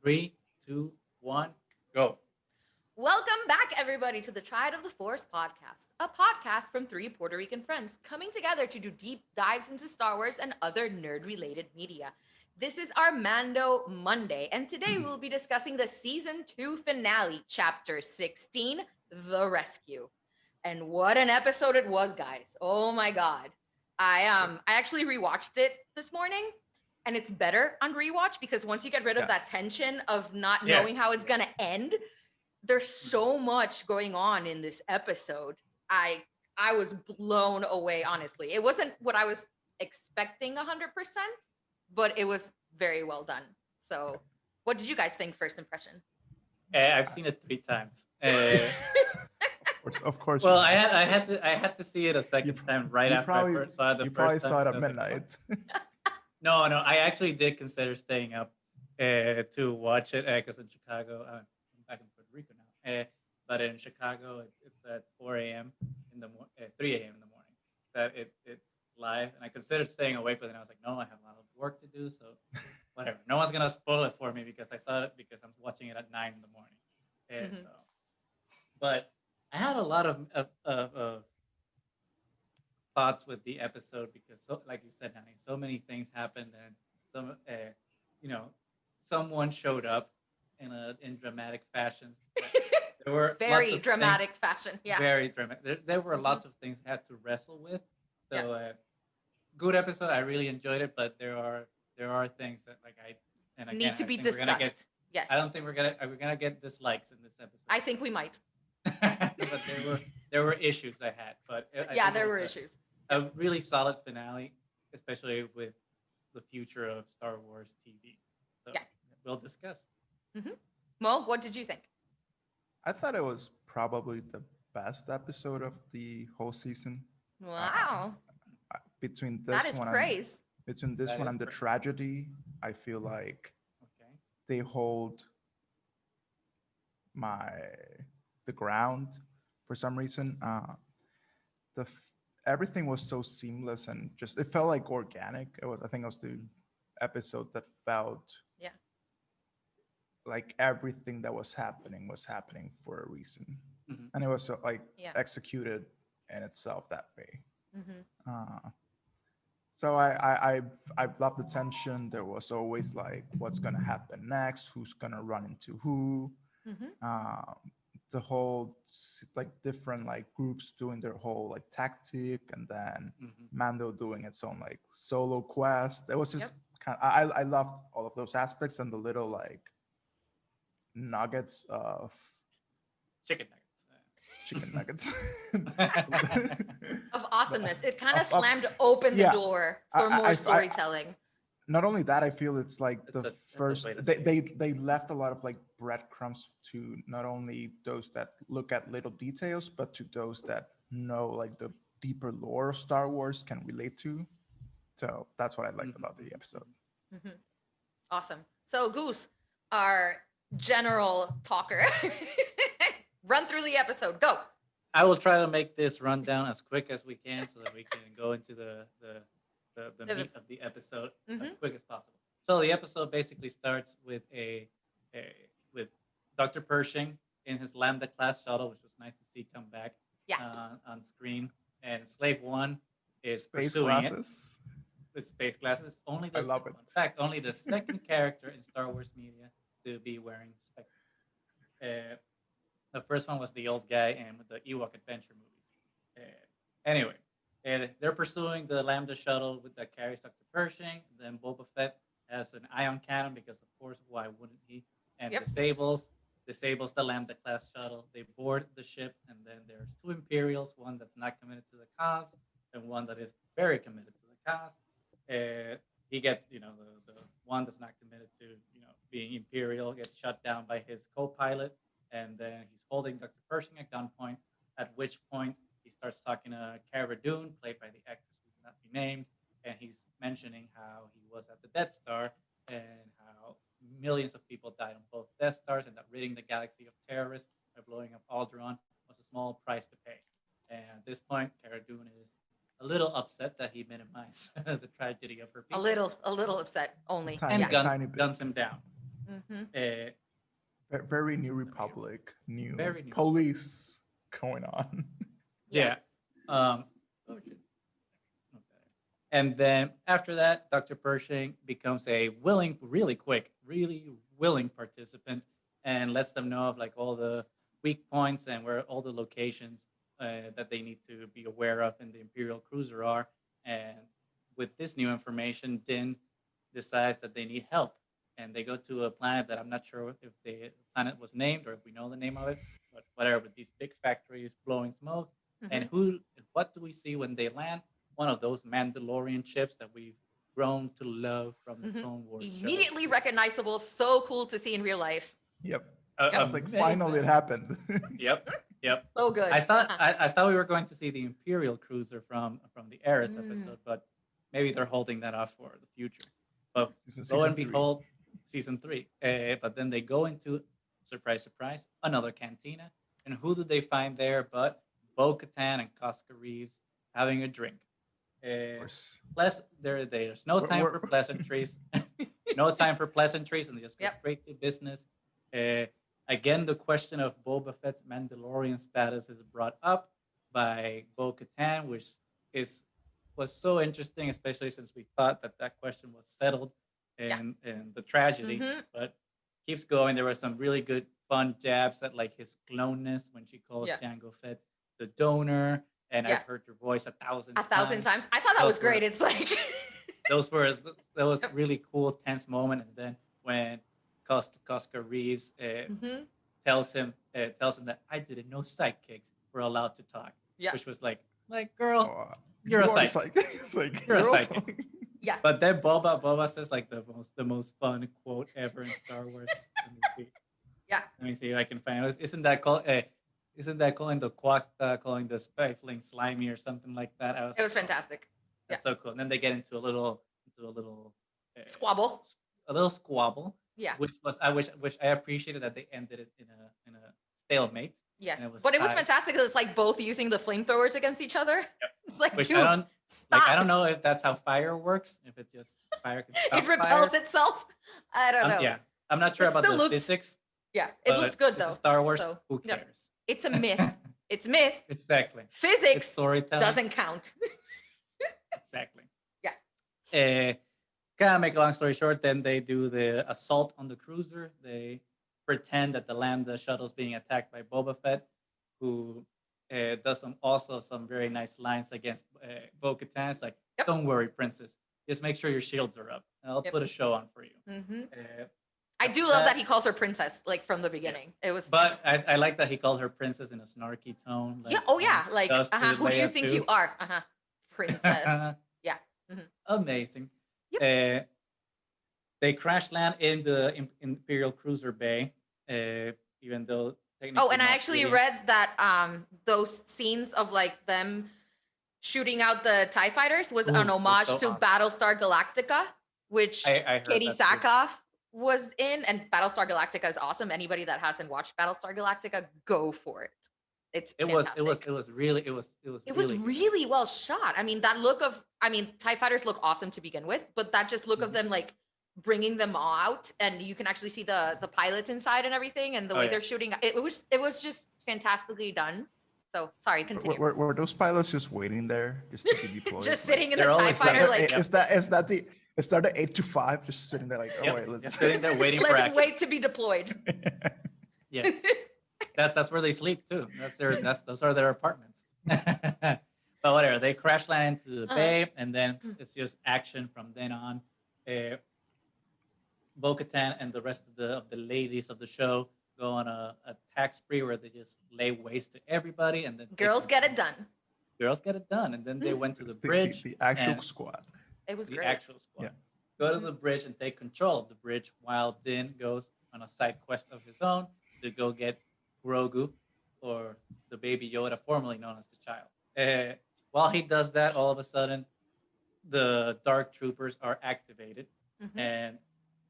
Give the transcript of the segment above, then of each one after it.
Three, two, one, go. Welcome back, everybody, to the Triad of the Force podcast, a podcast from three Puerto Rican friends coming together to do deep dives into Star Wars and other nerd related media. This is our Mando Monday, and today we will be discussing the season 2 finale, chapter 16, The Rescue. And what an episode it was, guys. Oh my god. I actually rewatched it this morning, and it's better on rewatch because once you get rid of that tension of not knowing how it's gonna end, there's so much going on in this episode. I was blown away, honestly. It wasn't what I was expecting 100%, but it was very well done. So, what did you guys think first impression? I've seen it 3 times. Of course. Well, I had to see it a second time right you after probably, I first saw it the you first probably time. saw it I at was like, midnight. no, I actually did consider staying up to watch it because in Chicago, I'm back in Puerto Rico now. But in Chicago, it's at 4 a.m. in the 3 a.m. in the morning that it's live, and I considered staying awake, but then I was like, no, I have a lot of work to do, so whatever. No one's gonna spoil it for me because I saw it because I'm watching it at 9 in the morning. And so, but I had a lot of thoughts with the episode because, so, like you said, Nani, so many things happened, and some, someone showed up in dramatic fashion. There were very dramatic fashion. Yeah, very dramatic. There were lots of things I had to wrestle with. So, good episode. I really enjoyed it, but there are things that need to be discussed. Yes, I don't think we're gonna get dislikes in this episode. I think we might. But there were issues I had, but there were issues. A really solid finale, especially with the future of Star Wars TV. So we'll discuss. Mo, what did you think? I thought it was probably the best episode of the whole season. Wow. Between this that is one praise. Between this one and the tragedy, I feel like they hold the ground for some reason. Everything was so seamless and just it felt like organic. I think it was the episode that felt like everything that was happening for a reason, and it was executed in itself that way. So I've loved the tension. There was always like what's gonna happen next, who's gonna run into who. The whole like different like groups doing their whole like tactic, and then Mando doing its own like solo quest. It was just kind of, I loved all of those aspects and the little like nuggets of chicken nuggets of awesomeness. It kind of slammed open the door for more storytelling. Not only that, I feel it's like first they left a lot of like breadcrumbs to not only those that look at little details, but to those that know like the deeper lore of Star Wars can relate to. So that's what I liked about the episode. Awesome. So Goose, our general talker, run through the episode. Go. I will try to make this rundown as quick as we can so that we can go into the meat of the episode as quick as possible. So the episode basically starts with with Dr. Pershing in his Lambda class shuttle, which was nice to see come back on screen. And Slave One is space pursuing glasses. It with space glasses. I love it. In fact, only the second character in Star Wars media to be wearing spectacles. The first one was the old guy and with the Ewok adventure movies. Anyway, they're pursuing the Lambda shuttle that carries Dr. Pershing. Then Boba Fett has an ion cannon because, of course, why wouldn't he? And disables the Lambda class shuttle. They board the ship, and then there's two Imperials, one that's not committed to the cause, and one that is very committed to the cause. He gets, the one that's not committed to, being Imperial gets shut down by his co-pilot, and then he's holding Dr. Pershing at gunpoint. At which point he starts talking to Cara Dune, played by the actress who will not be named, and he's mentioning how he was at the Death Star and how millions of people died on both Death Stars, and that ridding the galaxy of terrorists by blowing up Alderaan was a small price to pay. And at this point, Cara Dune is a little upset that he minimized the tragedy of her people. A little upset only. And guns him down. Mm-hmm. Uh, Very New Republic, new Very New police going on. yeah. Oh, shit. Okay. And then after that, Dr. Pershing becomes a really willing participant and lets them know of like all the weak points and where all the locations that they need to be aware of in the Imperial cruiser are. And with this new information, Din decides that they need help. And they go to a planet that I'm not sure if the planet was named or if we know the name of it, but whatever, with these big factories blowing smoke. And what do we see when they land? One of those Mandalorian ships that we've grown to love from the Clone Wars show. Immediately recognizable. So cool to see in real life. Yep. I was like, Amazing. finally it happened. Yep. So good. I thought we were going to see the Imperial cruiser from the Eris episode, but maybe they're holding that off for the future. But lo and behold, season 3. But then they go into, surprise, another cantina. And who do they find there but bo-katan and Casca Reeves having a drink? There's no time for pleasantries. No time for pleasantries, and they just go straight to business. Again, the question of Boba Fett's Mandalorian status is brought up by Bo-Katan, which was so interesting, especially since we thought that question was settled in the tragedy. But keeps going. There were some really good, fun jabs at like his cloneness when she called Jango Fett the donor, and I've heard your voice 1,000 times. I thought that was great. It's like that was really cool, tense moment. And then when Casca Reeves tells him that I didn't know sidekicks were allowed to talk, which was like girl, you're a sidekick. Like, you're a sidekick. Yeah. But then Boba says like the most fun quote ever in Star Wars. Let me see if I can find it. Isn't that calling the quack calling the stifling slimy or something like that? It was fantastic. That's so cool. And then they get into a little squabble. A little squabble. Yeah. Which I appreciated that they ended it in a stalemate. Yes. But it was fantastic because it's like both using the flamethrowers against each other. Yep. It's like, dude, stop. I don't know if that's how fire works. If it just fire can stop it repels itself. I don't know. Yeah. I'm not sure about the physics. Yeah. It looked good though. Star Wars. So, who cares? It's a myth. It's myth. Exactly. Physics storytelling doesn't count. Exactly. Yeah. Kind of make a long story short, then they do the assault on the cruiser. They pretend that the Lambda shuttle is being attacked by Boba Fett, who does some very nice lines against Bo-Katan. It's like, don't worry, princess. Just make sure your shields are up, and I'll put a show on for you. I do love that he calls her princess, like from the beginning. Yes. It was, but I like that he called her princess in a snarky tone. Like, like, who do you think you are? Princess. Yeah. Amazing. Yep. They crash land in the Imperial Cruiser Bay, even though technically. Oh, and I actually read that those scenes of like them shooting out the TIE fighters was an homage to Battlestar Galactica, which Katie Sackhoff was in, and Battlestar Galactica is awesome. Anybody that hasn't watched Battlestar Galactica, go for it. It was really well shot. I mean, TIE fighters look awesome to begin with, but that just look of them like bringing them out, and you can actually see the pilots inside and everything, and the way they're shooting. It was just fantastically done. So sorry, continue. Were those pilots just waiting there just to be deployed? Just sitting in the TIE fighter, like is that the 8 to 5 just sitting there like, let's sitting there waiting for action. Let's wait to be deployed. Yes. That's where they sleep too. Those are their apartments. But whatever, they crash land into the bay, and then it's just action from then on. Bo-Katan and the rest of the ladies of the show go on a attack spree where they just lay waste to everybody, and then girls get it done. Girls get it done, and then they went to the bridge. The actual squad. It was the great. Actual squad. Yeah. Go to the bridge and take control of the bridge while Din goes on a side quest of his own to go get Grogu, or the Baby Yoda, formerly known as the Child. While he does that, all of a sudden, the Dark Troopers are activated, and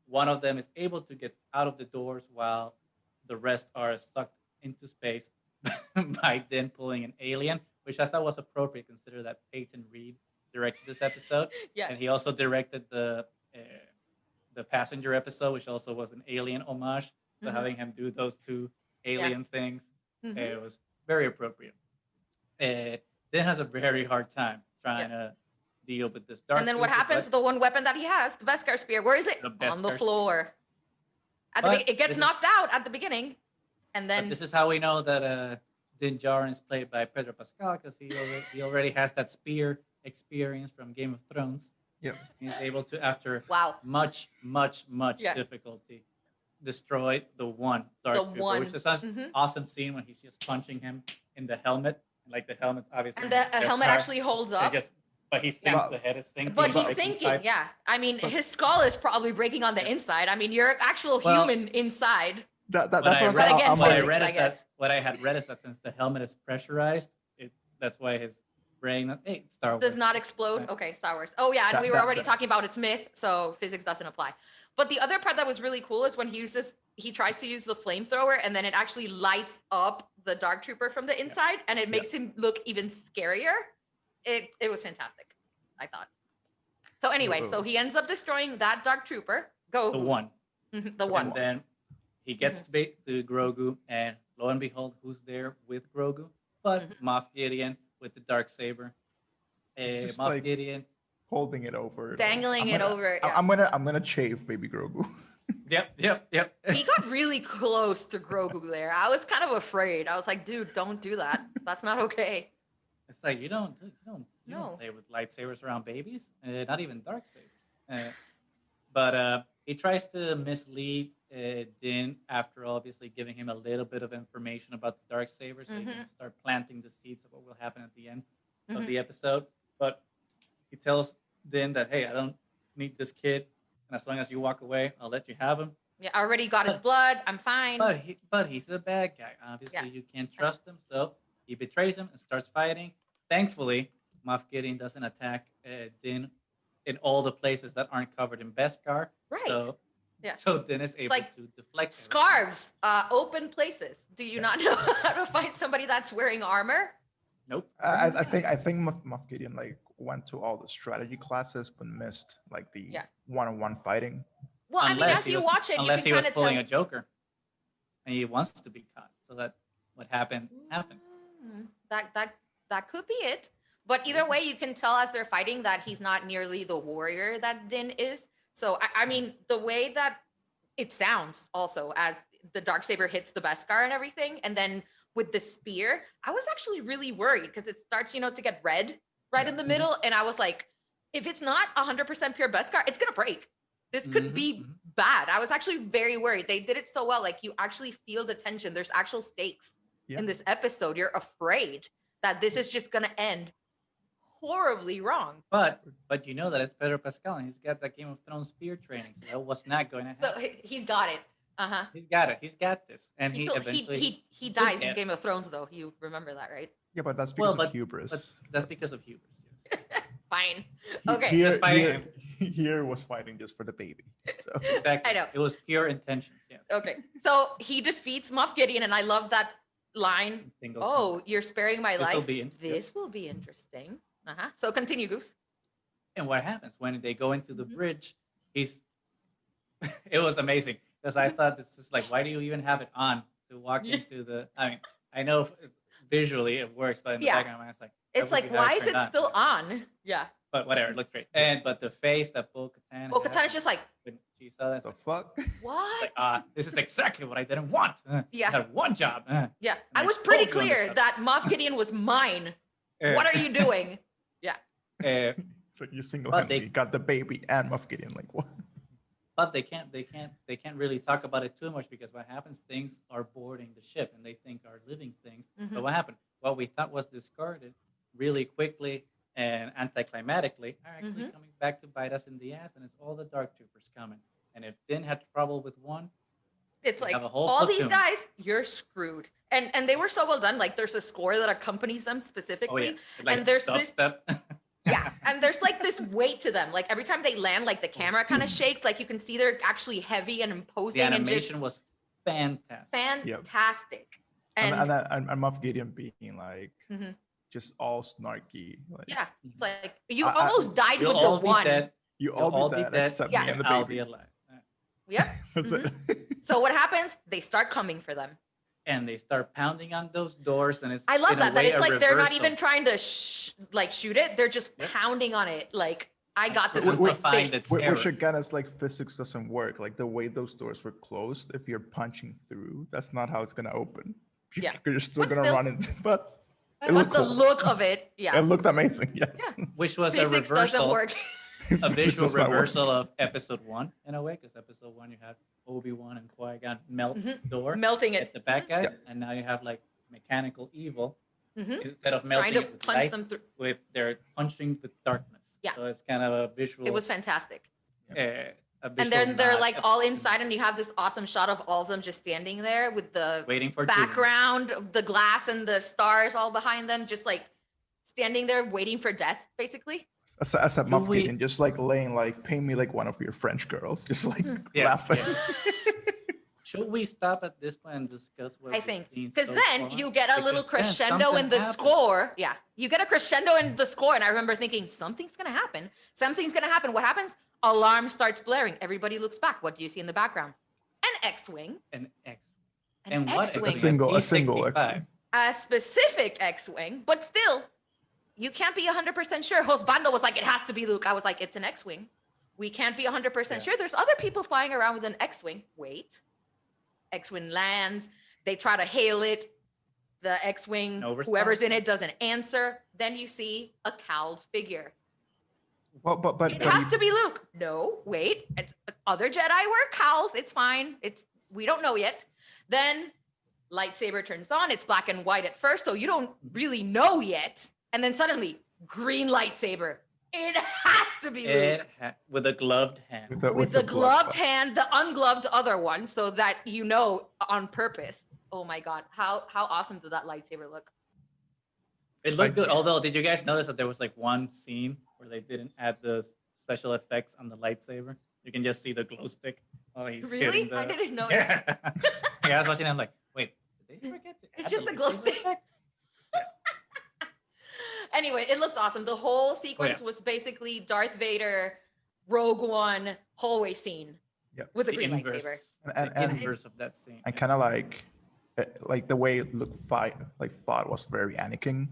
one of them is able to get out of the doors while the rest are sucked into space by Din pulling an alien, which I thought was appropriate, considering that Peyton Reed directed this episode. Yeah. And he also directed the the passenger episode, which also was an alien homage. So having him do those two alien things, it was very appropriate. Then has a very hard time trying to deal with this dark. And then what happens? The one weapon that he has, the Beskar spear, where is it? On the floor. It gets knocked out at the beginning, and then this is how we know that Din Djarin is played by Pedro Pascal, because he already has that spear experience from Game of Thrones. Yep. He's able to, after much difficulty, destroy the one Dark Trooper, which is such an awesome scene when he's just punching him in the helmet. Like the helmet's obviously, and the helmet actually holds up. But he's sinking. The head is sinking. But he's sinking. Yeah, I mean, his skull is probably breaking on the inside. I mean, you're an actual human inside. That's what I had read is that since the helmet is pressurized, that's why his brain Star Wars does not explode. Yeah. Okay, Star Wars. Oh yeah, and we were already talking about it's myth, so physics doesn't apply. But the other part that was really cool is when he tries to use the flamethrower, and then it actually lights up the Dark Trooper from the inside, and it makes him look even scarier. It was fantastic, I thought. So anyway, so he ends up destroying that Dark Trooper. The one. And then he gets to Grogu, and lo and behold, who's there with Grogu? But Moff Gideon with the Darksaber. Moff Gideon holding it over, dangling it over. Yeah. I'm gonna chafe Baby Grogu. Yep. He got really close to Grogu there. I was kind of afraid. I was like, dude, don't do that. That's not okay. It's like you don't play with lightsabers around babies, not even Darksabers. But he tries to mislead Din after obviously giving him a little bit of information about the Darksabers, so he can start planting the seeds of what will happen at the end of the episode. But he tells Din that, hey, I don't need this kid, and as long as you walk away, I'll let you have him. Yeah, I already got his blood. I'm fine. But he's a bad guy. Obviously, you can't trust him, so he betrays him and starts fighting. Thankfully, Moff Gideon doesn't attack Din in all the places that aren't covered in Beskar. Right. So Din is able to deflect scarves, open places. Do you not know how to fight somebody that's wearing armor? Nope. I think Moff Gideon went to all the strategy classes but missed the one-on-one fighting. Well, as you watch it, unless he was pulling a Joker, and he wants to be caught, so that what happened. That could be it. But either way, you can tell as they're fighting that he's not nearly the warrior that Din is. So I mean, the way that it sounds also as the Darksaber hits the Beskar and everything, and then with the spear, I was actually really worried because it starts, to get red right in the middle, and I was like, if it's not 100% pure Beskar, it's gonna break. This could be bad. I was actually very worried. They did it so well. Like, you actually feel the tension. There's actual stakes in this episode. You're afraid that this is just gonna end horribly wrong. But you know that it's Pedro Pascal, and he's got that Game of Thrones spear training, so that was not going to happen. So he's got it. He's got it. He's got this, and he dies in Game of Thrones, though. You remember that, right? Yeah, but that's because of hubris. But that's because of hubris. Yes. Fine. Okay. Here was fighting just for the baby. So exactly. I know it was pure intentions. Yes. Okay. So he defeats Moff Gideon, and I love that line. You're sparing my life. This will be interesting. So continue, Goose. And what happens when they go into the bridge? It was amazing because I thought this is like, why do you even have it on to walk into the? I mean, I know visually it works, but in the background, it's like, why is it still on? Yeah. But whatever, it looks great. But the face that bo-katan is just like, when she saw that, the fuck? What? This is exactly what I didn't want. I had one job. Yeah, I was pretty clear that Moff Gideon was mine. What are you doing? Yeah. It's like you single-handedly got the baby and Moff Gideon. Like, what? But they can't really talk about it too much, because what happens? Things are boarding the ship, and they think are living things. But what happened? What we thought was discarded really quickly and anticlimactically are actually coming back to bite us in the ass, and it's all the Dark Troopers coming. And if Din had trouble with one, it's like all these guys, you're screwed. And they were so well done. Like, there's a score that accompanies them specifically, and there's this. Yeah, and there's this weight to them. Like, every time they land, the camera kind of shakes. Like, you can see they're actually heavy and imposing. The animation was fantastic. Fantastic. And Moff Gideon being just all snarky. You almost died with the one. You all be dead except me and the baby. I'll be alive. Yep. That's it. So what happens? They start coming for them. And they start pounding on those doors, and it's I love in a that. That way it's a like they're not reversal. even trying to shoot it. They're just Yep. pounding on it. Like, I got this Wait, with my amplifying the fists. terror. Which again is like physics doesn't work. Like the way those doors were closed, if you're punching through, that's not how it's gonna open. Yeah. You're still But gonna still- run into. But it But looked the cool. look of it, It yeah. looked amazing. Yes. Which was a Physics doesn't reversal, work. a Physics visual does not work. reversal of episode 1 in a way, because episode 1 you had Obi-Wan and Qui-Gon melt the door Melting at it. the back guys, and now you have like mechanical evil Mhm. instead of Trying melting to it with punch light, them through. with their punching the darkness. Yeah. So it's kind of a visual. It was fantastic. A And visual then they're nod like at- all inside, and you have this awesome shot of all of them just standing there with the waiting for dreams. background, of the glass and the stars all behind them, just like standing there waiting for death, basically. As a Do muff we- and just like laying like, pay me like one of your French girls, just like Yes, laughing. yeah. Should we stop at this point and discuss what I we've think seen because so then far? you get a little Because then crescendo in something the happens. score. Yeah, you get a crescendo in the score, and I remember thinking something's gonna happen. Something's gonna happen. What happens? Alarm starts blaring. Everybody looks back. What do you see in the background? An X-wing. An X. An And what X-wing. A single T65. X-wing. A specific X-wing, but still, you can't be 100% sure. Hosbando was like, it has to be Luke. I was like, it's an X-wing. We can't be 100% Yeah. sure. There's other people flying around with an X-wing. Wait. X-wing lands. They try to hail it. The X-wing, No response. whoever's in it, doesn't answer. Then you see a cowled figure. Well, but It has to be Luke. No, wait. It's, other Jedi wear cowls. It's fine. We don't know yet. Then lightsaber turns on. It's black and white at first, so you don't really know yet. And then suddenly, green lightsaber. It has to be Luke. With a gloved hand. With the gloved hand, the ungloved other one, so that you know on purpose. Oh my god, how awesome did that lightsaber look? It looked good. Although, did you guys notice that there was like one scene where they didn't add the special effects on the lightsaber? You can just see the glow stick. Oh, he's Really? hitting the... I didn't notice. Yeah. Like, I was watching. I'm like, wait, did they forget to? It's add just the a glow lightsaber stick. effect? Anyway, it looked awesome. The whole sequence was basically Darth Vader, Rogue One hallway scene Yep. with a The green lightsaber. inverse, And- the and- inverse of that scene. And kind of like the way it looked, thought was very Anakin.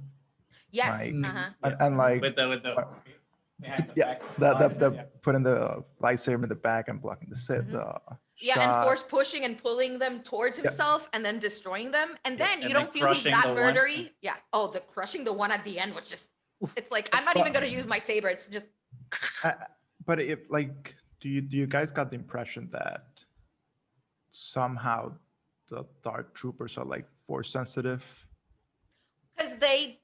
Yes. Like- Uh-huh. And like, with the uh, behind the yeah, back. the putting the lightsaber in the back and blocking the set. Yeah, shot. and force pushing and pulling them towards himself and then destroying them. And Yeah, then you and don't then feel he's crushing that the one. murdery. Yeah. Oh, the crushing the one at the end was just, it's like, I'm not even going to use my saber. It's just, But it like, do you guys got the impression that somehow the Dark Troopers are like force sensitive? because they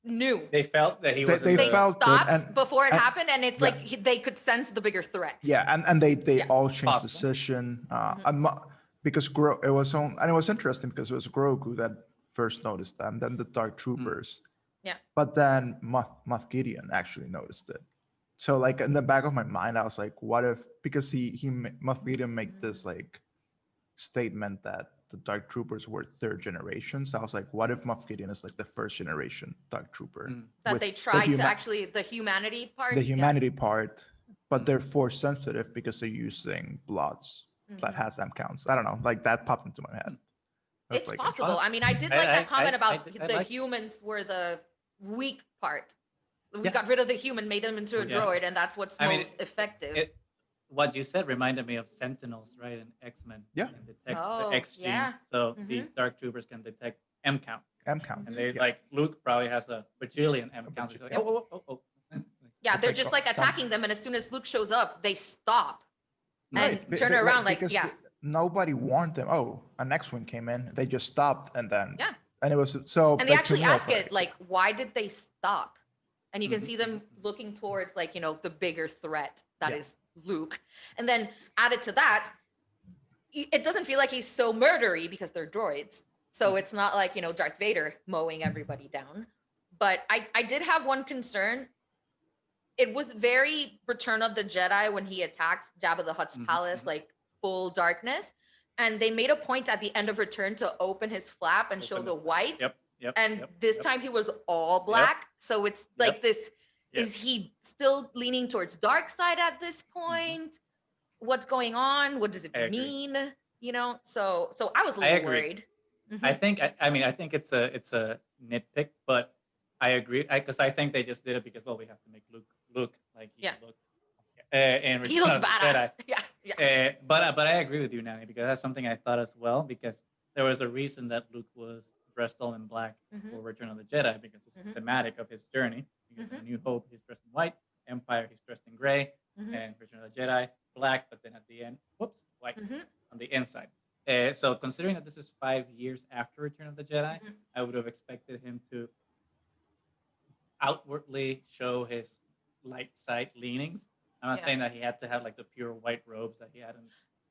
knew. They felt that he They- was. they They felt it, stopped and- before it and- happened. And it's yeah. like they could sense the bigger threat. Yeah, and they Yeah, all changed possible. decision. Mm-hmm. Because it was and it was interesting because it was Grogu that first noticed them, then the Dark Troopers. Yeah. But then Moff Gideon actually noticed it. So like in the back of my mind, I was like, what if, because Moff Gideon made this like statement that the Dark Troopers were third generation. So I was like, what if Moff Gideon is like the first generation Dark Trooper? Mm. That with they the tried to huma- actually, the humanity part. the yeah. humanity part, but they're force sensitive because they're using bloods that Mhm. has M counts. I don't know, like that popped into my head. I was It's like, possible. oh, I mean, I did I- like I- that comment I about did- I the like- humans were the weak part. We Yeah. got rid of the human, made them into a Yeah. droid, and that's what's I mean, most effective. What you said reminded me of Sentinels, right? And X-Men. Yeah. And detect Oh, the X gene. yeah. So Mhm. these Dark Troopers can detect M count. M count. And they yeah. like Luke probably has a bajillion M count. He's like, Yeah. oh. Yeah, It's they're like just co- like com- attacking them, and as soon as Luke shows up, they stop Right. and turn around like, because yeah. nobody warned them. Oh, a next one came in. They just stopped and then Yeah. and it was so. And they like, to actually me, I was ask it, like, why did they stop? And you can Mhm. see them looking towards, like, you know, the bigger threat that Yeah. is Luke. And then added to that, it doesn't feel like he's so murdery because they're droids. So it's not like, you know, Darth Vader mowing everybody down. But I did have one concern. It was very Return of the Jedi when he attacks Jabba the Hutt's Mhm, palace, mhm. like full darkness. And they made a point at the end of Return to open his flap and show Open the it. white. Yep. And yep, this yep. time he was all black. So it's like Yep. this, Yep. is he still leaning towards dark side at this Mm-hmm. point? what's going on? What does it I agree. mean? You know, so I was a I little agree. worried. I think I think it's a nitpick, but I agree because I think they just did it because we have to make Luke look like he Yeah. looked in He Return looked of the badass. Jedi. Yeah. But I agree with you, Nani, because that's something I thought as well. Because there was a reason that Luke was dressed all in black for Return of the Jedi, because it's thematic of his journey. Because in A New Hope, he's dressed in white. Empire, he's dressed in gray, and Return of the Jedi, black. But then at the end, whoops, white on the inside. So considering that this is 5 years after Return of the Jedi, I would have expected him to outwardly show his light side leanings. I'm not saying that he had to have like the pure white robes that he had in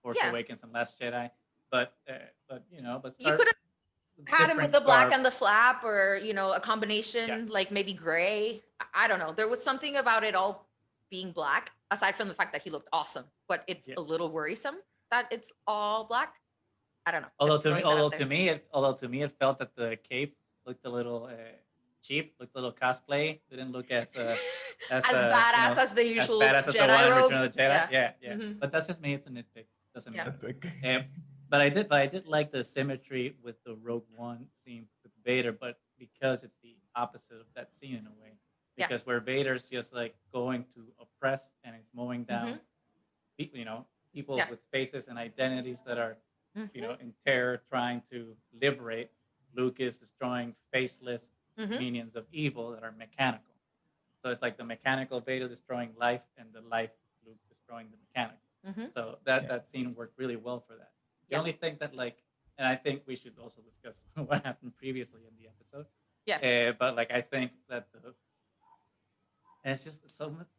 Force Awakens and Last Jedi, but you know, but You could have had him with the black and the flap, or you know, a combination like maybe gray. I don't know. There was something about it all being black, aside from the fact that he looked awesome, but it's a little worrisome that it's all black. I don't know. Although to me, it felt that the cape looked a little cheap, looked a little cosplay. Didn't look as badass as the usual as badass as Jedi the one robes. in Return of the Jedi. Yeah. But that's just me. It's a nitpick. Doesn't matter. But I did like the symmetry with the Rogue One scene with Vader, but because it's the opposite of that scene in a way. Because where Vader's just like going to oppress and it's mowing down, you know, people with faces and identities that are, you know, in terror, trying to liberate. Luke is destroying faceless minions of evil that are mechanical. So it's like the mechanical Vader destroying life, and the life Luke destroying the mechanical. So that scene worked really well for that. The only thing that like, and I think we should also discuss what happened previously in the episode. But like, I think that and it's just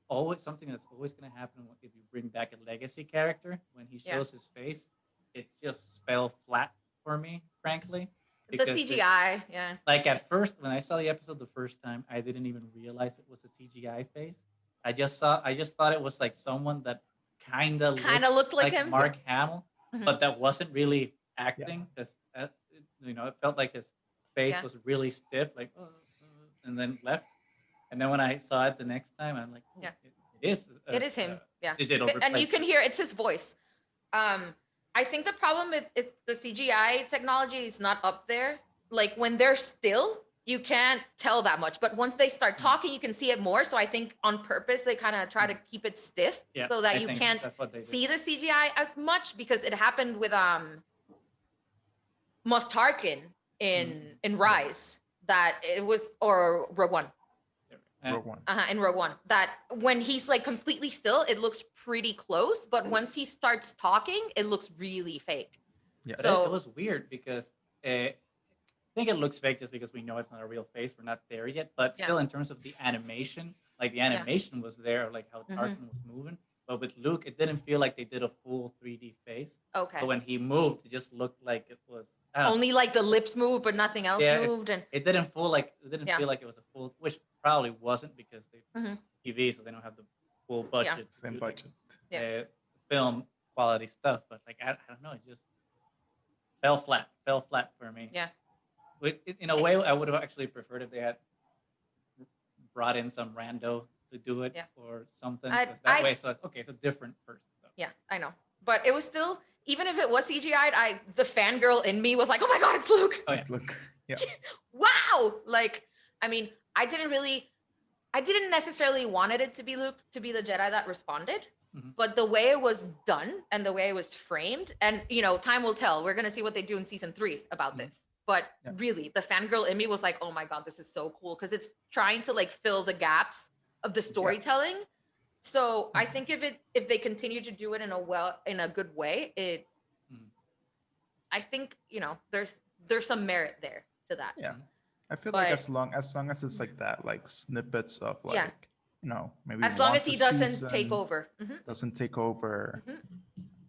always something that's always going to happen if you bring back a legacy character. When he shows his face, it just fell flat for me, frankly. The CGI, Like at first, when I saw the episode the first time, I didn't even realize it was a CGI face. I just thought it was like someone that kind of looked like him, Mark Hamill, but that wasn't really acting. Because you know, it felt like his face was really stiff, like and then left. And then when I saw it the next time, I'm like, oh, it is him. Digital and you can hear it's his voice. I think the problem with the CGI technology is not up there. Like when they're still, you can't tell that much. But once they start talking, you can see it more. So I think on purpose, they kind of try to keep it stiff so that you can't see the CGI as much, because it happened with Moff Tarkin in Rise, that it was, or Rogue One. Rogue One. In Rogue One, that when he's like completely still, it looks pretty close, but once he starts talking, it looks really fake. So it was weird because I think it looks fake just because we know it's not a real face. We're not there yet, but still, in terms of the animation, like the animation was there, like how Tarkin was moving. But with Luke, it didn't feel like they did a full 3D face. Okay. But when he moved, it just looked like it was only like the lips moved, but nothing else moved, and it didn't feel like feel like it was a full, which probably wasn't, because they TV, so they don't have the full budget. Same budget. Film quality stuff, but like I don't know, it just fell flat for me. In a way, I would have actually preferred if they had brought in some rando to do it or something. That way, so it's a different person. So. Yeah, I know, but it was still, even if it was CGI'd, the fangirl in me was like, "Oh my god, it's Luke!" Oh yeah, it's Luke. Yeah. Wow. Like, I mean, I didn't necessarily wanted it to be Luke to be the Jedi that responded, but the way it was done and the way it was framed, and you know, time will tell. We're gonna see what they do in season 3 about this. But really, the fangirl in me was like, "Oh my god, this is so cool," because it's trying to like fill the gaps of the storytelling. So I think if they continue to do it in a good way, I think, you know, there's some merit there to that. Yeah, I feel like as long as it's like that, like snippets of like you know, maybe as long as he doesn't take over,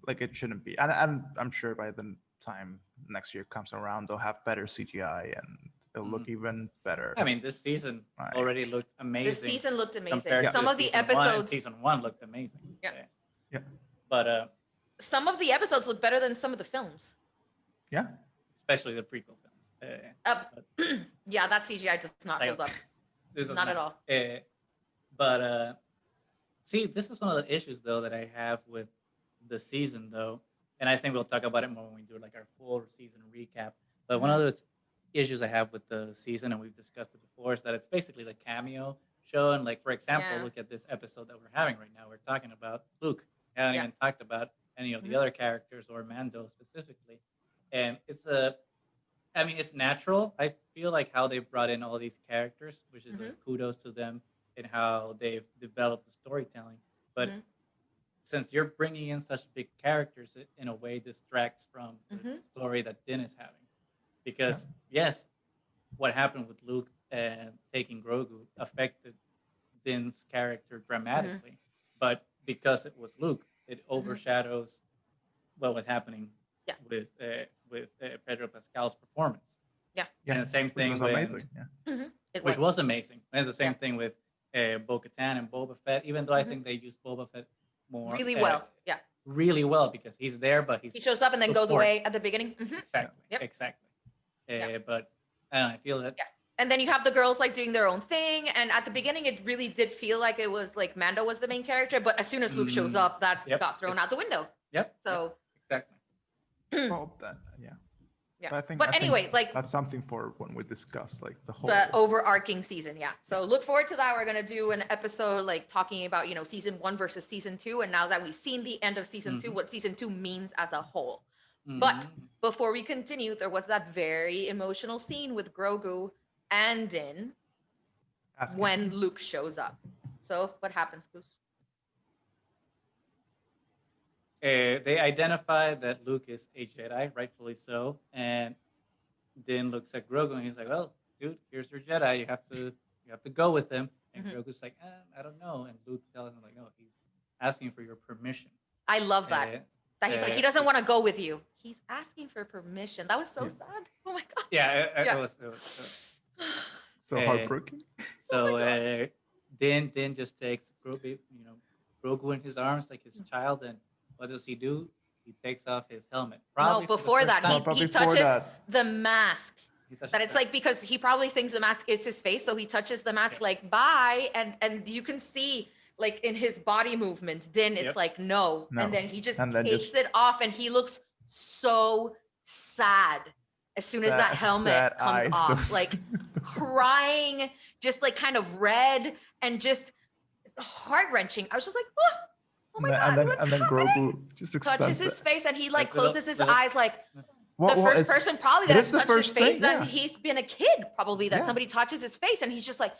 like it shouldn't be. And I'm sure by the time next year comes around, they'll have better CGI and it'll look even better. I mean, this season already looked amazing. This season looked amazing. Compared some to of the season episodes, season 1 looked amazing. Yeah. But some of the episodes look better than some of the films. Yeah. Especially the prequel films. Yeah, that CGI does not hold up. Not at all. But see, this is one of the issues though that I have with the season though, and I think we'll talk about it more when we do like our full season recap. But one of those issues I have with the season, and we've discussed it before, is that it's basically the cameo show. And like for example, Yeah. look at this episode that we're having right now. We're talking about Luke. I haven't Yeah. even talked about any of the Mhm. other characters or Mando specifically. And I mean, it's natural. I feel like how they've brought in all these characters, which is like kudos to them and how they've developed the storytelling. But Mhm. since you're bringing in such big characters, it in a way distracts from the story that Din is having. Because yes, what happened with Luke and taking Grogu affected Din's character dramatically, but because it was Luke, it overshadows what was happening Yeah. with Pedro Pascal's performance. Yeah. And the same Which thing was when, amazing. Yeah. which was amazing. And it's the same thing with Bo-Katan and Boba Fett, even though I think they used Boba Fett more Really well. Yeah. really well because he's there, but He shows up and then goes support. away at the beginning. Exactly. Yep. Exactly. Yeah. But I don't know, I feel that. Yeah. And then you have the girls like doing their own thing. And at the beginning, it really did feel like it was like Mando was the main character. But as soon as Luke shows up, that's got thrown out the window. Yep. So Exactly. Well, that, yeah. yeah. But But anyway, like that's something for when we discuss like the whole. the overarching season. Yeah. So look forward to that. We're going to do an episode like talking about, season 1 versus season 2. And now that we've seen the end of season 2, what season 2 means as a whole. But before we continue, there was that very emotional scene with Grogu and Din when Luke shows up. So what happens, Goose? They identify that Luke is a Jedi, rightfully so, and Din looks at Grogu and he's like, "Well, dude, here's your Jedi. You have to go with him." And Grogu's like, I don't know. And Luke tells him like, "No, he's asking for your permission." I love that. That he's like, he doesn't want to go with you. He's asking for permission. That was so sad. Oh my god. Yeah, it was so heartbreaking. So Din just takes Grogu in his arms like his child, and what does he do? He takes off his helmet. No, before that, he touches the mask. That it's like, because he probably thinks the mask is his face, so he touches the mask like bye, and you can see like in his body movements, Din, it's like no, and then he just takes it off, and he looks so sad as soon as that helmet comes off, like crying, just like kind of red and just heart-wrenching. I was just like, oh my god, and then Grogu just touches his face, and he like closes his eyes like the first person probably that has touched his face that he's been a kid, probably that somebody touches his face, and he's just like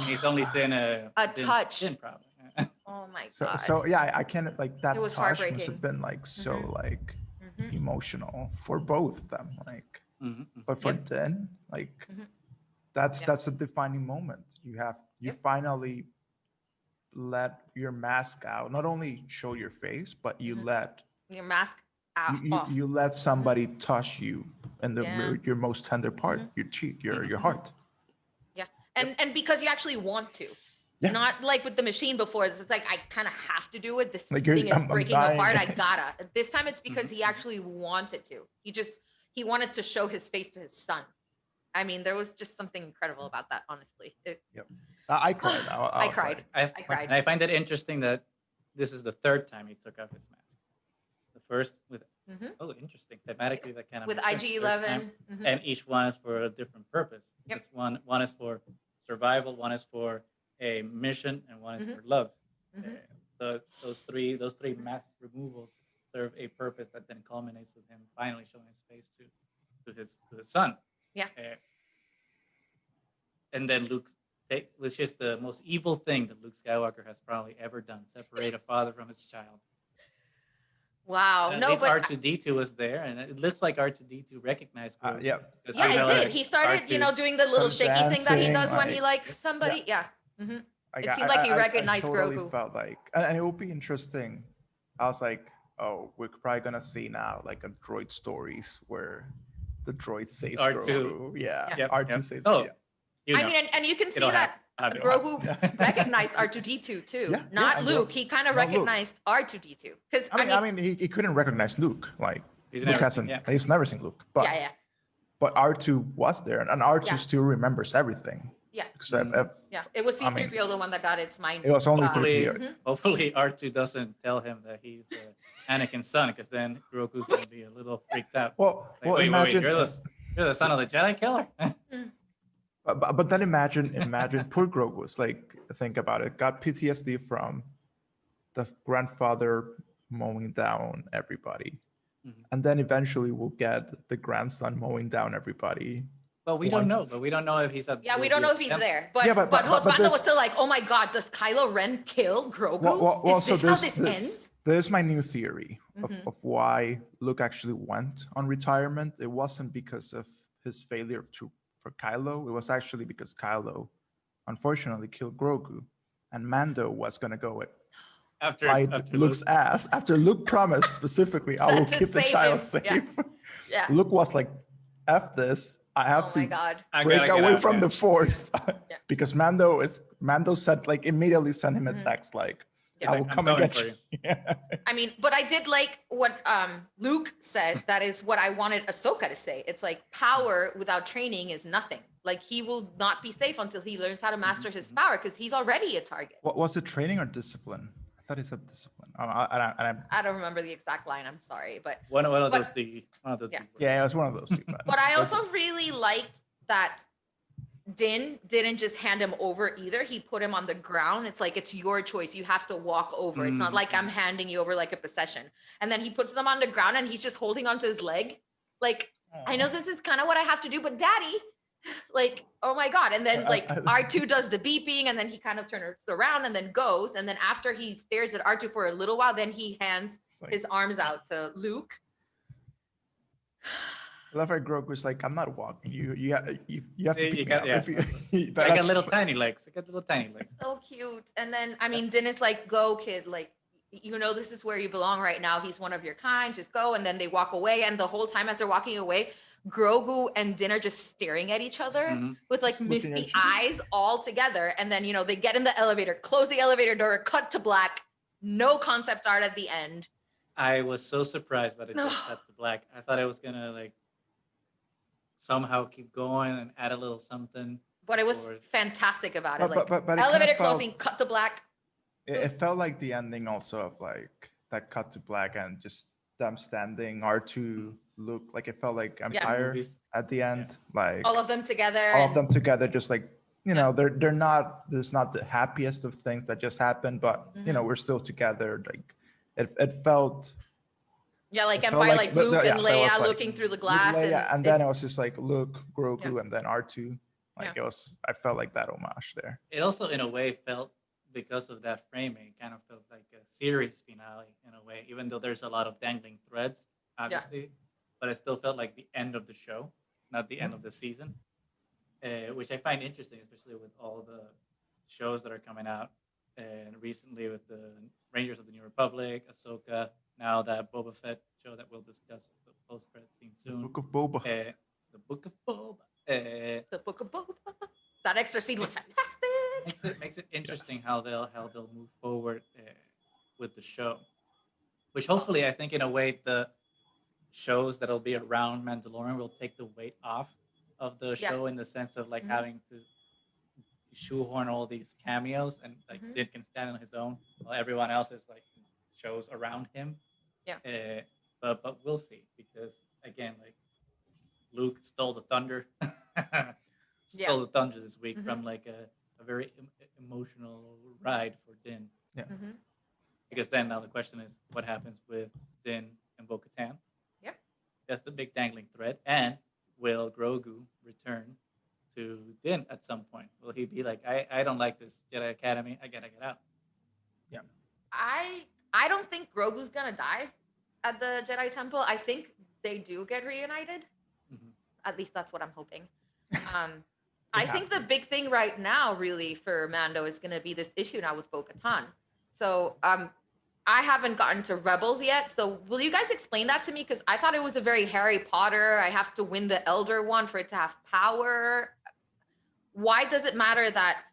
he's only seen a touch. Probably. Oh my god. So yeah, I can't like that. It was touch heartbreaking. must have been like so like emotional for both of them. Like, but for Din, like that's a defining moment. You finally let your mask out. Not only show your face, but you let your mask out. You let somebody touch you in your most tender part, your cheek, your heart. Yeah, and because you actually want to. Yeah. Not like with the machine before. It's like, I kind of have to do it. This thing is breaking apart. I gotta. This time it's because he actually wanted to. He wanted to show his face to his son. I mean, there was just something incredible about that, honestly. I cried. I cried. I cried. And I find it interesting that this is the third time he took off his mask. The first with, interesting. Thematically, that kind of with IG-11. And each one is for a different purpose. Yep. One is for survival, one is for a mission, and one is for love. Those three mask removals serve a purpose that then culminates with him finally showing his face to his son. Yeah. And then Luke, was just the most evil thing that Luke Skywalker has probably ever done: separate a father from his child. Wow. And at least R2D2 was there, and it looks like R2D2 recognized. Yeah, it did. He started, doing the little shaky thing that he does when he likes somebody. Yeah. It seemed like he recognized I totally Grogu. Felt like, and it would be interesting. I was like, oh, we're probably gonna see now like a droid stories where the droid saves R2. Grogu. Yeah. R2 saves. Oh, yeah. I mean, and you can see that Grogu recognized R2D2 too, not Luke. He kind of recognized R2D2 because I mean, he couldn't recognize Luke. Like he's never seen Luke. But yeah. But R2 was there, and R2 still remembers everything. Yeah. Because Yeah. It was I mean, C-3PO the one that got its mind. it was only Hopefully, 3PO. hopefully R2 doesn't tell him that he's Anakin's son, because then Grogu's gonna be a little freaked out. Well, Like, wait, imagine. you're the son of the Jedi killer. But then imagine poor Grogu's like, think about it, got PTSD from the grandfather mowing down everybody, Mhm. and then eventually we'll get the grandson mowing down everybody. But we don't know. Once- But we don't know if he's at. Yeah, we don't know if he's there. But Yeah, but, but Husbando this- was still like, oh my god, does Kylo Ren kill Grogu? Is this how this ends? This is my new theory Mhm. of why Luke actually went on retirement. It wasn't because of his failure for Kylo. It was actually because Kylo, unfortunately, killed Grogu, and Mando was gonna go it after Luke's ass after Luke promised specifically, I will To keep the save child him. safe. Yeah. Yeah. Luke was like, "F this! I have Oh to my god. I break gotta get away out, from yeah. the Force," Yeah. because Mando said like immediately sent him a Mhm. text like, Yeah. "I will Like, I'm come and coming get for you." Yeah. I mean, but I did like what Luke said. That is what I wanted Ahsoka to say. It's like power without training is nothing. Like he will not be safe until he learns how to master his power because he's already a target. What was it, training or discipline? I thought he said discipline. I don't remember the exact line. I'm sorry, but one of But- those two. One of those. Yeah. two words. yeah, it was one of those two. But I also really liked that Din didn't just hand him over either. He put him on the ground. It's like, it's your choice. You have to walk over. It's not like I'm handing you over like a possession. And then he puts them on the ground and he's just holding onto his leg. Like, I know this is kind of what I have to do, but daddy, like, oh my God. And then like R2 does the beeping and then he kind of turns around and then goes. And then after he stares at R2 for a little while, then he hands like- his arms out to Luke. I love how Grogu's like, "I'm not walking. You have to You pick me got- up." yeah. If you, I that's- got little tiny legs. I got little tiny legs. So cute. And then, I mean, Din is like, go, kid. Like, you know, this is where you belong right now. He's one of your kind. Just go. And then they walk away. And the whole time as they're walking away, Grogu and Din are just staring at each other Mhm. with like Just looking misty at you. eyes all together. And then, you know, they get in the elevator, close the elevator door, cut to black, no concept art at the end. I was so surprised that it just cut to black. I thought it was gonna like somehow keep going and add a little something. But it was Or- fantastic about it. But- Like, but it kinda elevator felt- closing, cut to black. It felt like the ending also of like that cut to black and just them standing R2 Luke, like it felt like Empire Movies. at the end, like All of them together. all of and- them together, just like, you know, they're not, there's not the happiest of things that just happened, but you know, we're still together. Like it felt Yeah, like it felt Empire, like Luke yeah, and that was Leia like looking through the Luke, glass. Leia, and it- then it was just like Luke, Grogu, and then R2. Like Yeah. it was, I felt like that homage there. It also, in a way, felt, because of that framing, kind of felt like a series finale in a way, even though there's a lot of dangling threads, obviously. But it still felt like the end of the show, not the end of the season, which I find interesting, especially with all the shows that are coming out. And recently with the Rangers of the New Republic, Ahsoka, now that Boba Fett show that we'll discuss the post-credit scene soon. Book of Boba. The Book of Boba. The Book of Boba. That extra scene was fantastic. Makes it interesting how they'll move forward with the show, which hopefully, I think, in a way, the shows that'll be around Mandalorian will take the weight off of the Yeah. show, in the sense of like Mhm. having to shoehorn all these cameos, and like Mhm. Din can stand on his own while everyone else is like shows around him. Yeah. But we'll see, because again, like Luke stole the thunder. Stole the thunder this week Mhm. from like a very emotional ride for Din. Mhm. Because then now the question is, what happens with Din and bo-katan? Yep. That's the big dangling thread. And will Grogu return to Din at some point? Will he be like, I don't like this Jedi Academy, I gotta get out? I don't think Grogu's gonna die at the Jedi Temple. I think they do get reunited. Mhm. At least that's what I'm hoping. I have think the big thing right now, really, for Mando is going to be this issue now with Bo-Katan. So I haven't gotten to Rebels yet. So will you guys explain that to me? Because I thought it was a very Harry Potter. I have to win the Elder one for it to have power. Why does it matter that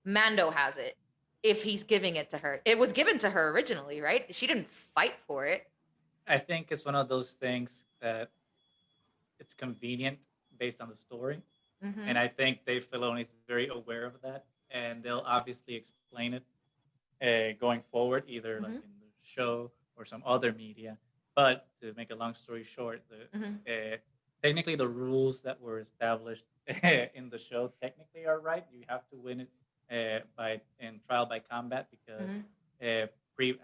Mando has it if he's giving it to her? It was given to her originally, right? She didn't fight for it. I think it's one of those things that it's convenient based on the story. Mhm. And I think Dave Filoni is very aware of that, and they'll obviously explain it going forward, either like Mhm. in the show or some other media. But to make a long story short, Mhm. technically the rules that were established in the show technically are right. You have to win it by in trial by combat because Mhm. I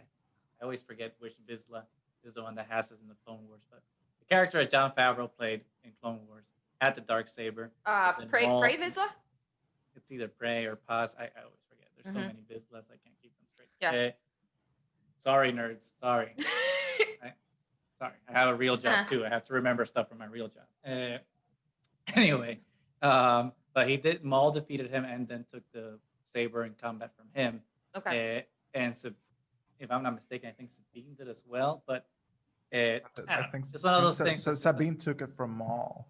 always forget which Vizsla is the one that has this in the Clone Wars, but the character that Jon Favreau played in Clone Wars had the dark saber. But then Pray Vizsla? it's either Prey or Paz. I always forget. There's so Mhm. many Vizslas, I can't keep them straight. Yeah. Sorry, nerds. Sorry. Sorry. I have a real job Uh-huh. too. I have to remember stuff from my real job. Anyway, but Maul defeated him and then took the saber in combat from him. Okay. And if I'm not mistaken, I think Sabine did as well. But I don't I know. think It's one of those things. It's just like, Sabine took it from Maul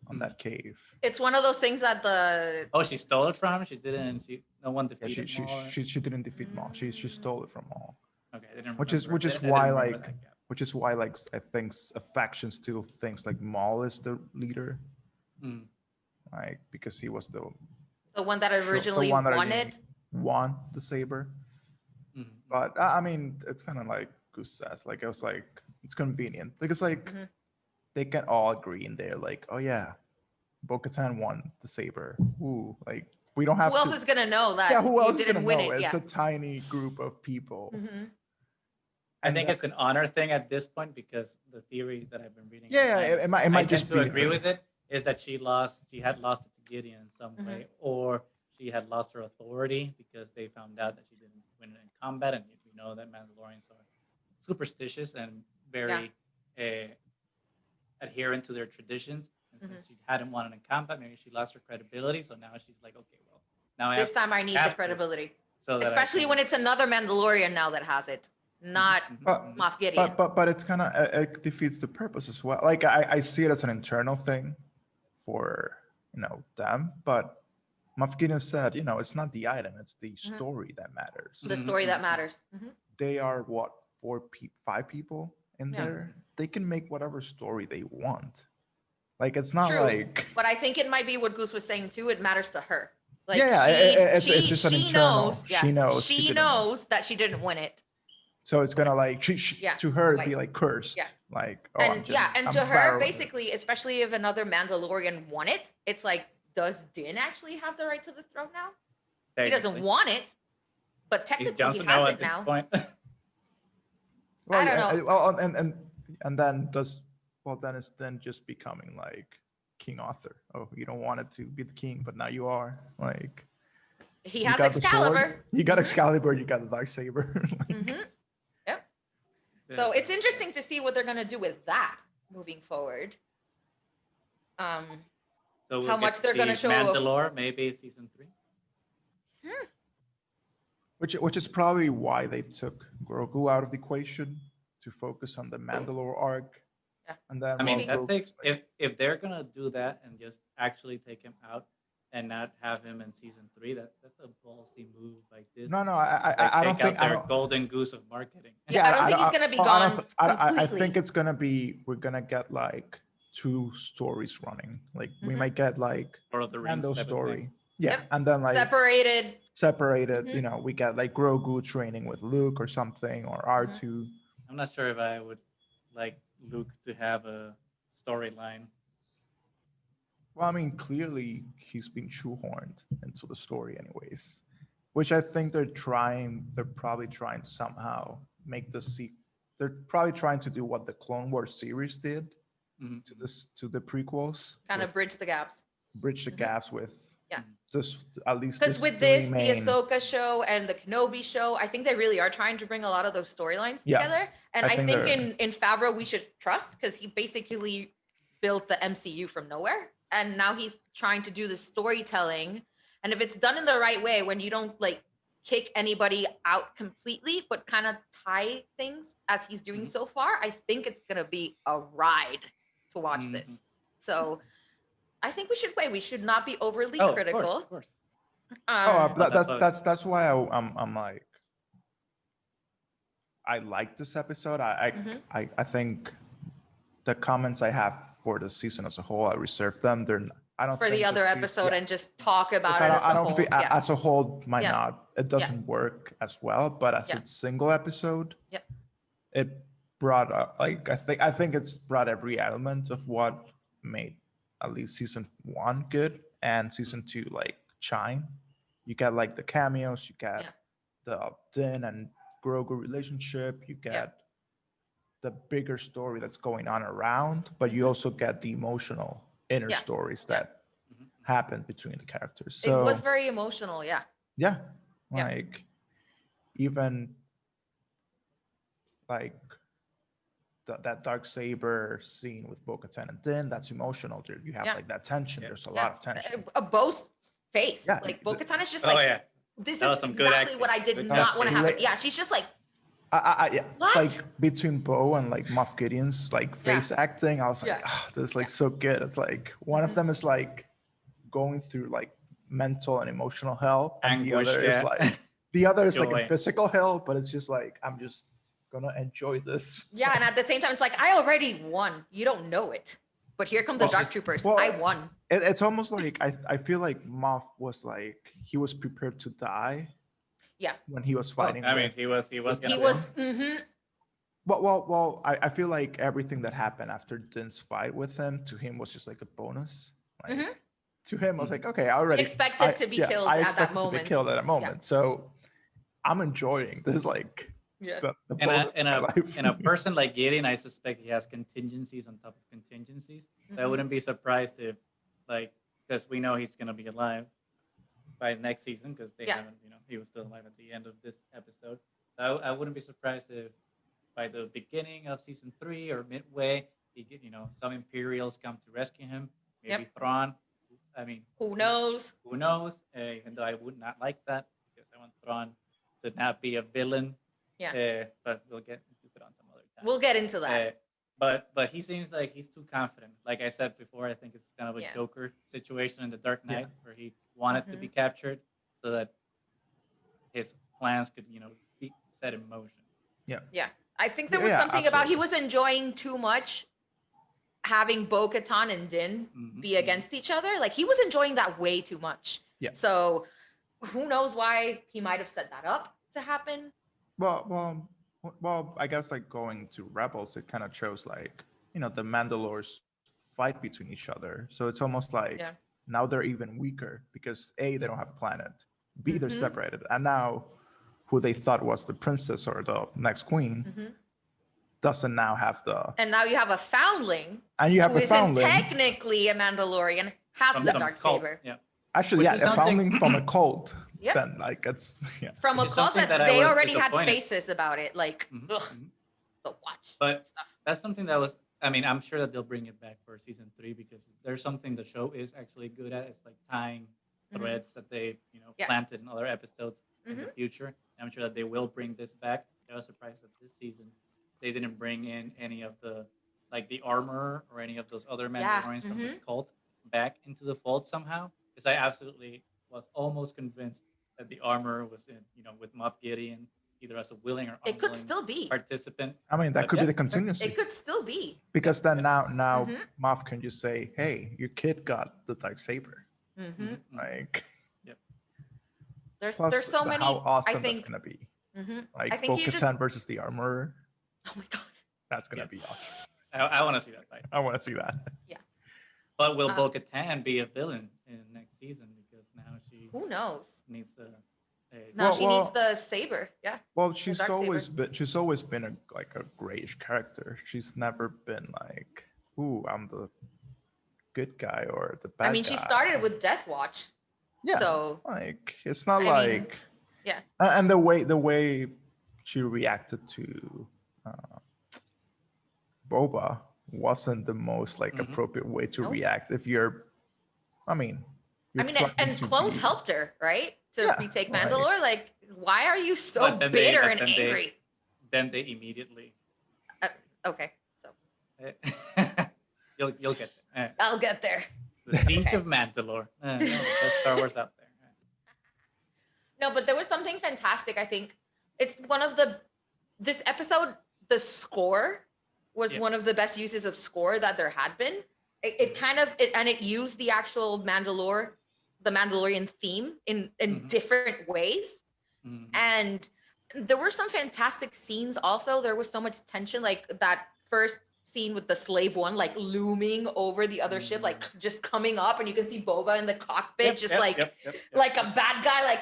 on that cave. It's one of those things that the oh, she stole it from him. She didn't. No one Yeah, defeated Maul. she didn't defeat Maul. She stole it from Maul. Okay, I didn't Which remember. is I didn't why remember like that gap. which is why like I think a faction still thinks like Maul is the leader, Mm. like because he was the one that the originally one that won won the saber. Mm. But I mean, it's kind of like Goose says, like it was like it's convenient. Like it's like Mhm. they can all agree in there, like, oh yeah, Bo-Katan won the saber. Ooh, like we don't have Who else to. is gonna know that Yeah, who you else is didn't gonna win know? it? It's Yeah. a tiny group of people. Mhm. I And think that- it's an honor thing at this point because the theory that I've been reading, Yeah, online, it might I just tend to be agree her. with it, is that she had lost it to Gideon in some Mhm. way, or she had lost her authority because they found out that she didn't win it in combat, and we know that Mandalorians are superstitious and very adherent to their traditions. And since she hadn't won it in combat, maybe she lost her credibility. So now she's like, okay, well, now This time I need the have to, credibility, so that I especially can- when it's another Mandalorian now that has it, not But- Moff Gideon. But it's kind of it defeats the purpose as well. Like I see it as an internal thing for them, but Moff Gideon said, it's not the item, it's the story that matters. The story that matters. Mhm. They are what 5 people in Yeah. there. They can make whatever story they want. Like it's not True. like But I think it might be what Goose was saying too. It matters to her. Like Yeah, it's just an she internal. knows. Yeah, She knows. She didn't win. knows that she didn't win it. So it's gonna like Yeah, to her it'd be twice. like cursed. Yeah. Like And I'm to her, viral with basically, this. especially if another Mandalorian won it, it's like, does Din actually have the right to the throne now? He doesn't technically. want it, but He's technically Jon he Snow has at it this now. point. Well, I don't yeah, know. well, and then then it's then just becoming like King Arthur. Oh, you don't want it to be the king, but now you are. Like He you has got the sword, Excalibur. you got Excalibur, you got the dark saber. Like, Mhm. Yep. So it's interesting to see what they're gonna do with that moving forward. So we'll How get much to they're gonna see show of- Mandalore, maybe season 3. which is probably why they took Grogu out of the equation to focus on the Mandalore arc. Yeah. And then I mean, while that Grogu- takes if they're gonna do that and just actually take him out and not have him in season 3, that's a ballsy move like this. No, I don't think their golden goose of marketing. Yeah, I don't think he's gonna be gone I completely. think it's gonna be we're gonna get like 2 stories running. Like we Mhm. might get like Lord of the Rings Mando type of story. thing. Yeah, Yep. and then like Separated. separated. Mhm. We get like Grogu training with Luke or something, or R2. I'm not sure if I would like Luke to have a storyline. Well, I mean, clearly he's been shoehorned into the story, anyways. Which I think they're probably trying to somehow make the They're probably trying to do what the Clone Wars series did Mhm. to the prequels. Kind of with- bridge the gaps. bridge the Mhm. gaps with Yeah. just at least Because this with three this, the main- Ahsoka show and the Kenobi show, I think they really are trying to bring a lot of those storylines Yeah. together. And I I think think they're- in Favreau we should trust because he basically built the MCU from nowhere, and now he's trying to do the storytelling. And if it's done in the right way, when you don't like kick anybody out completely, but kind of tie things as he's doing Mhm. so far, I think it's gonna be a ride to watch Mhm. this. So I think we should wait. We should not be overly Oh, critical. of course. That's why I'm like I like this episode. Mhm. I think the comments I have for the season as a whole, I reserve them. I don't for think the other season- episode yeah. and just talk about I it don't, as I a don't whole. think Yeah. as a whole might Yeah. not. It doesn't work as well, but as Yeah. a single episode, Yep. it brought up like I think it's brought every element of what made at least season 1 good and season 2 like shine. You get like the cameos, you get Yeah. the Din and Grogu relationship, you get Yeah. the bigger story that's going on around, but you Mhm. also get the emotional inner Yeah. stories Yeah. that Mhm. happen between the characters. It So was very emotional. Yeah. yeah, Yeah. like even like that dark saber scene with Bo-Katan and Din, that's emotional. There you have Yeah. like that tension. Yeah. There's a Yeah. lot of tension. A Bo's face. Yeah, Like the- Bo-Katan is just Oh like, yeah. this That was is some good exactly acting. what I did Good not casting. want to happen. Like- Yeah. She's just like, Yeah, What? it's like between Bo and like Moff Gideon's like face acting. I was like, Yeah. this is like Yeah. so good. It's like one of Mhm. them is like going through like mental and emotional hell, and Anguish, the other is yeah. like like Joy. a physical hell, but it's just like I'm just gonna enjoy this. yeah. And at the same time, it's like, I already won. You don't know it. But here come the Well, Dark just- Troopers. well, I won. It's almost like I feel like Moff was like he was prepared to die Yeah. when he was Well, fighting. I mean, with- he was He gonna was, win. Well, I feel like everything that happened after Din's fight with him to him was just like a bonus. Like, Mhm. To him, I was like, okay, I already expected to be killed I at that expected to moment. be killed at that moment. So I'm enjoying this, like yeah. the And bonus a, in of my a life. in a person like Gideon, I suspect he has contingencies on top of contingencies. So I Mhm. wouldn't be surprised if, like, because we know he's gonna be alive by next season because they Yeah. haven't, he was still alive at the end of this episode. So I wouldn't be surprised if by the beginning of season 3 or midway, he get, some Imperials come to rescue him. Maybe Yep. Thrawn. I mean, Who knows? who knows? Even though I would not like that because I want Thrawn to not be a villain. Yeah. But we'll get into Thrawn some other time. We'll get into that. But he seems like he's too confident. Like I said before, I think it's kind of a Yeah. Joker situation in the Dark Yeah. Knight where he wanted to Mhm. be captured so that his plans could, be set in motion. Yeah. I think there was Yeah, something about he absolutely. was enjoying too much having Bo-Katan and Din Mhm, be mhm. against each other. Like he was enjoying that way too much. Yeah. So who knows why he might have set that up to happen. Well, I guess like going to Rebels, it kind of shows like the Mandalores fight between each other. So it's almost like Yeah. now they're even weaker because A, they don't have a planet, B, they're Mhm. separated, and now who they thought was the princess or the next queen Mhm. doesn't now have the, And now you have a foundling and you have who a isn't foundling. technically a Mandalorian, has From the some dark cult, saber. Yeah. Actually, Which yeah, is a something- foundling from a cult. Yep. Then like it's From Which a is cult something that that I they was already had disappointed. faces about it. Like, Mhm, ugh, mhm. the watch. But stuff. that's something that was. I mean, I'm sure that they'll bring it back for season 3 because there's something the show is actually good at. It's like tying Mhm. threads that they, Yeah. planted in other episodes in the Mhm. future. I'm sure that they will bring this back. I was surprised that this season they didn't bring in any of the the armor or any of those other Yeah, Mandalorians from this mhm. cult back into the fold somehow. Because I absolutely was almost convinced that the armor was in, with Moff Gideon, either as a willing or It could unwilling still be. participant. I mean that But could yeah, be the exactly. continuity It could still be. because then yeah. now Mhm. Moff can just say, hey, your kid got the dark saber. Mhm. Mhm. Like There's plus so many. how awesome I think. that's gonna be. Mhm. Like I think you Bo-Katan just. versus the armorer. Oh my god. That's gonna Yes. be awesome. I want to see that fight. I want to see that. But will Uh, Bo-Katan be a villain in next season? Because now she Who knows? needs to. Now Well, she well- needs the saber. Yeah. Well, she's dark always saber. been a grayish character. She's never been like, ooh, I'm the good guy or the bad I mean, she guy. started with Death Watch. Yeah. So Like it's not I mean, like yeah. And the way she reacted to Boba wasn't the most like Mhm. appropriate way to Nope. react if you're. I mean. I you're mean, trying and to clones be- helped her, right? To Yeah, retake like- Mandalore. Like, why are you so But then they- bitter but and then they- angry? Then they immediately. Okay, so You'll get there. I'll get there. The Siege Okay. of Mandalore. No, that's Star Wars out there. No, but there was something fantastic. I think it's one of this episode, the score was Yeah. one of the best uses of score that there had been. it kind of it used the actual the Mandalorian theme in different ways. And there were some fantastic scenes also. There was so much tension, like that first scene with the slave one like looming over the other ship, like just coming up, and you can see Boba in the cockpit, like a bad guy, like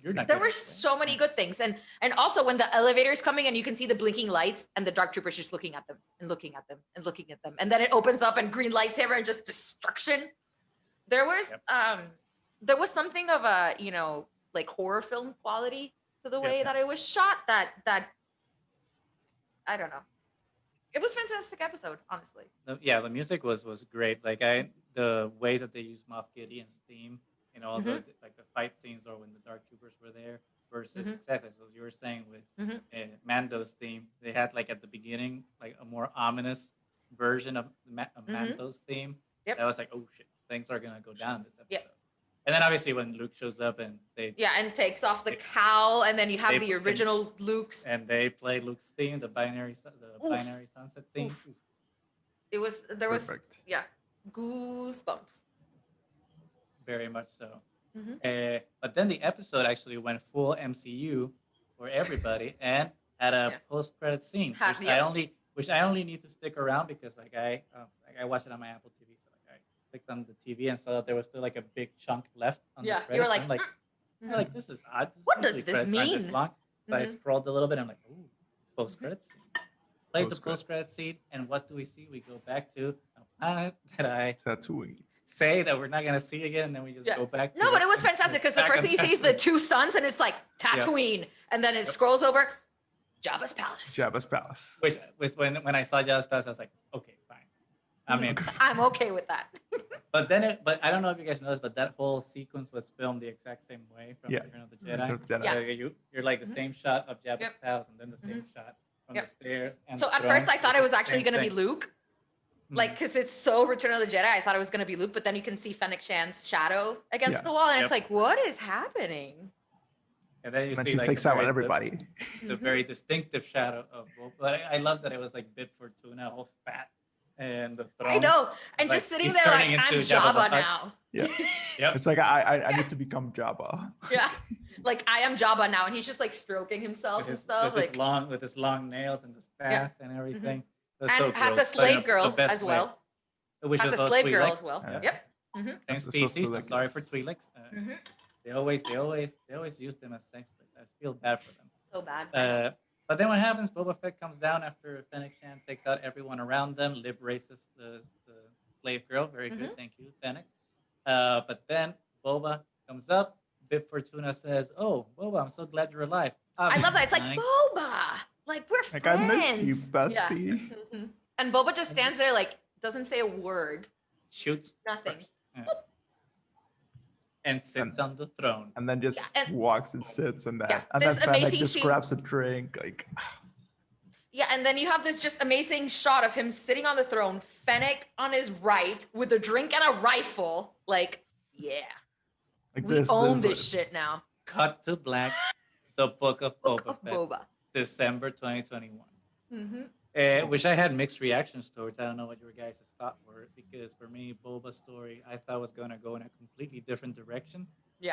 You're not there were so many good things. And also when the elevator is coming and you can see the blinking lights and the dark troopers just looking at them and looking at them and looking at them, and then it opens up and green lightsaber and just destruction. There was something of a, like horror film quality to the way that it was shot, that I don't know. It was a fantastic episode, honestly. The music was great. Like the ways that they used Moff Gideon's theme in all the like the fight scenes, or when the Dark Troopers were there, versus exactly what you were saying with Mando's theme. They had like at the beginning like a more ominous version of Mando's theme. That was like, oh shit, things are gonna go down this episode. And then obviously when Luke shows up and and takes off the cowl, and then you have the original Luke's, and they play Luke's theme, the binary sunset theme. Oof. There was Perfect. goosebumps. Very much so. But then the episode actually went full MCU for everybody and had a post-credit scene, which I only need to stick around because I watched it on my Apple TV, so I clicked on the TV and saw that there was still like a big chunk left on the credits. You were like, I'm like, this is odd. What does this mean? This long. So I scrolled a little bit and I'm like, ooh, post-credit scene. Played the post-credit scene, and what do we see? We go back to a planet that I Tatooine. Say that we're not gonna see again, and then we just go back to but it was fantastic because the first thing you see is the two suns, and it's like Tatooine, and then it scrolls over Jabba's palace. Which when I saw Jabba's palace, I was like, okay, fine. I mean, I'm okay with that. but I don't know if you guys noticed, but that whole sequence was filmed the exact same way from Return of the Jedi. You're like the same shot of Jabba's palace, and then the same shot from the stairs. And so at first I thought it was actually going to be Luke. Like, because it's so Return of the Jedi, I thought it was going to be Luke, but then you can see Fennec Shan's shadow against the wall, and it's like, what is happening? And then you see she like takes out everybody. The very distinctive shadow of Boba. But I love that it was like Bib Fortuna, all fat, and the throne. I know, and just sitting there like, I'm Jabba now. Yeah, It's like I need to become Jabba. Like I am Jabba now, and he's just like stroking himself and stuff, with his long nails and the staff and everything. And has a slave girl as well. Has a slave girl as well. Yep. Same species. I'm sorry for Twi'leks. They always use them as sex slaves. I feel bad for them. So bad. But then what happens? Boba Fett comes down after Fennec Shan takes out everyone around them, liberates the slave girl. Very good, thank you, Fennec. But then Boba comes up. Bib Fortuna says, "Oh, Boba, I'm so glad you're alive." I love that. It's like Boba. Like we're friends. I miss you, bestie. And Boba just stands there, like doesn't say a word. Shoots nothing. And sits on the throne. And then just walks and sits and that. Yeah, and then Fennec just grabs a drink, like. And then you have this just amazing shot of him sitting on the throne, Fennec on his right with a drink and a rifle. Like, like we own this shit now. Cut to black. The Book of Boba Fett. December 2021. Which I had mixed reactions towards. I don't know what your guys' thought were, because for me, Boba's story I thought was going to go in a completely different direction,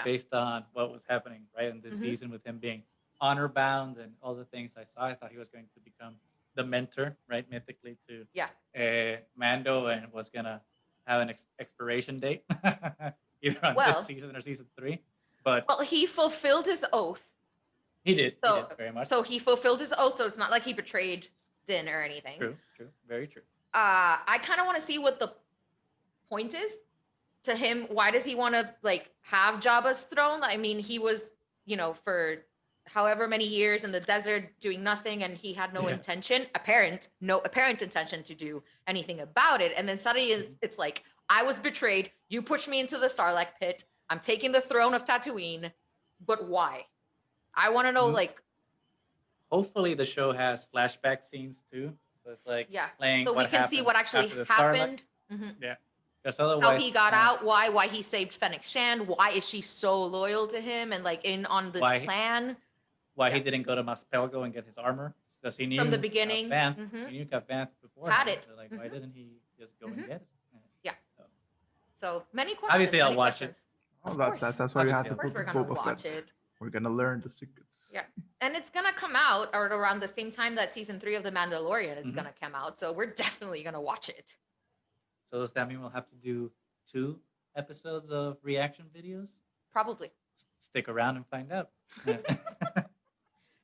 based on what was happening in this season with him being honor bound and all the things I saw. I thought he was going to become the mentor, mythically to Mando, and was going to have an expiration date, either on this season or season 3. But he fulfilled his oath. He did very much. So he fulfilled his oath. So it's not like he betrayed Din or anything. True, very true. I kind of want to see what the point is to him. Why does he want to have Jabba's throne? I mean, he was, for however many years in the desert doing nothing, and he had no apparent intention to do anything about it. And then suddenly it's like, I was betrayed. You pushed me into the Sarlacc pit. I'm taking the throne of Tatooine, but why? I want to know, Hopefully the show has flashback scenes too, so it's playing. So we can see what actually happened. Yeah, because otherwise, how he got out, why he saved Fennec Shan, why is she so loyal to him and in on this plan? Why he didn't go to Maspelgo and get his armor? Because he knew From the beginning. Vanth, Mhm. he knew Vanth before. Had it. So, like, why Mhm. didn't he just go and Mhm. get it? Yeah. So, So many questions. Obviously, I'll many watch questions. Oh, Of that's course. that's why you have Obviously, to of Of course, put we're the gonna Boba watch Fett. it. We're gonna learn the secrets. Yeah. And it's gonna come out around the same time that season 3 of The Mandalorian is Mhm. gonna come out. So we're definitely gonna watch it. So does that mean we'll have to do 2 episodes of reaction videos? Probably. Stick around and find out.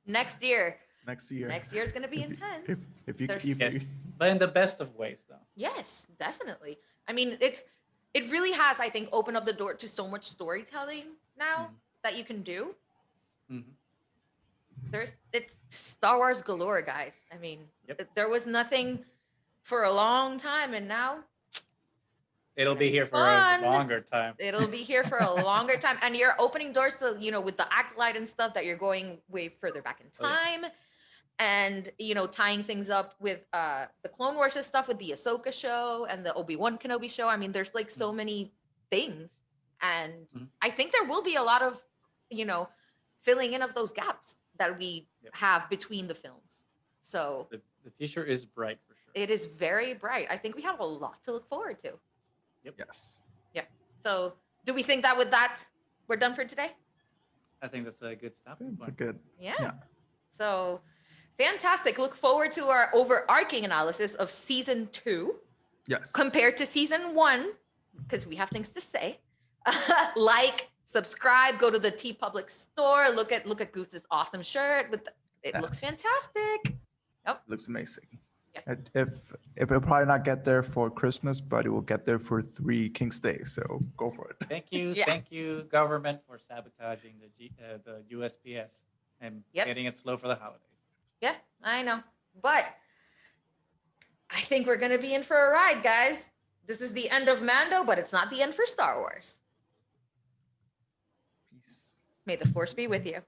Next year. Next year. Next year is gonna be If you- intense. If you There's- if you, Yes, but in the best of ways, though. Yes, definitely. I mean, it really has, I think, opened up the door to so much storytelling now that you can do. Mhm. It's Star Wars galore, guys. I mean, Yep. there was nothing for a long time, and now It'll be here for Fun. a longer time. it'll be here for a longer time. And you're opening doors to, with the acolyte and stuff, that you're going way further back in Oh, yeah. time. And tying things up with the Clone Wars stuff, with the Ahsoka show and the Obi-Wan Kenobi show. I mean, there's like so many things, and Mhm. I think there will be a lot of filling in of those gaps that we Yep. have between the films. So The future is bright for sure. it is very bright. I think we have a lot to look forward to. yes. So do we think that with that we're done for today? I think that's a good stopping It's a point. good. Yeah. Yeah. So fantastic. Look forward to our overarching analysis of season 2 Yes. compared to season 1, because we have things to say. Like, subscribe, go to the T Public store, look at Goose's awesome shirt it Yeah. looks fantastic. Looks amazing. Yeah. If it will probably not get there for Christmas, but it will get there for 3 King's Day. So go for it. Thank you, Yeah. thank you, government, for sabotaging the USPS and Yep. getting it slow for the holidays. Yeah, I know. But I think we're going to be in for a ride, guys. This is the end of Mando, but it's not the end for Star Wars. Peace. May the Force be with you.